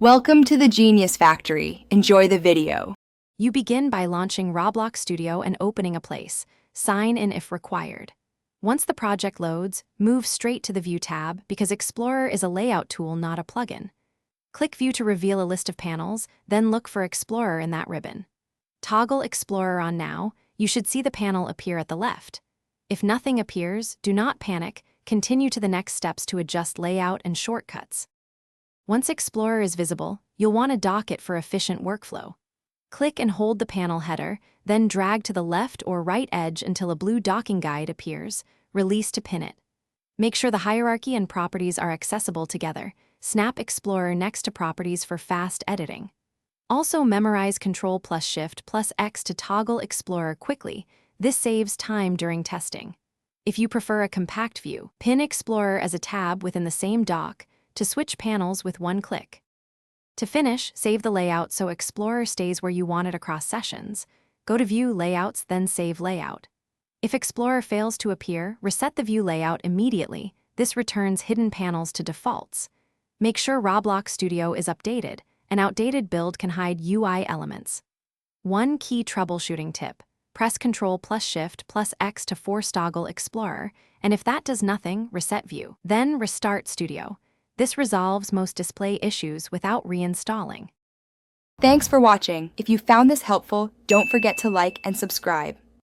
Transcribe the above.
Welcome to the Genius Factory. Enjoy the video. You begin by launching Roblox Studio and opening a place. Sign in if required. Once the project loads, move straight to the View tab because Explorer is a layout tool, not a plugin. Click View to reveal a list of panels, then look for Explorer in that ribbon. Toggle Explorer on now. You should see the panel appear at the left. If nothing appears, do not panic. Continue to the next steps to adjust layout and shortcuts. Once Explorer is visible, you'll want to dock it for efficient workflow. Click and hold the panel header, then drag to the left or right edge until a blue docking guide appears. Release to pin it. Make sure the hierarchy and properties are accessible together. Snap Explorer next to properties for fast editing. Also memorize Ctrl+Shift+X to toggle Explorer quickly. This saves time during testing. If you prefer a compact view, pin Explorer as a tab within the same dock to switch panels with one click. To finish, save the layout so Explorer stays where you want it across sessions. Go to View Layouts, then Save Layout. If Explorer fails to appear, reset the view layout immediately. This returns hidden panels to defaults. Make sure Roblox Studio is updated. An outdated build can hide UI elements. One key troubleshooting tip: press Ctrl+Shift+X to force toggle Explorer, and if that does nothing, reset View. Then restart Studio. This resolves most display issues without reinstalling. Thanks for watching. If you found this helpful, don't forget to like and subscribe.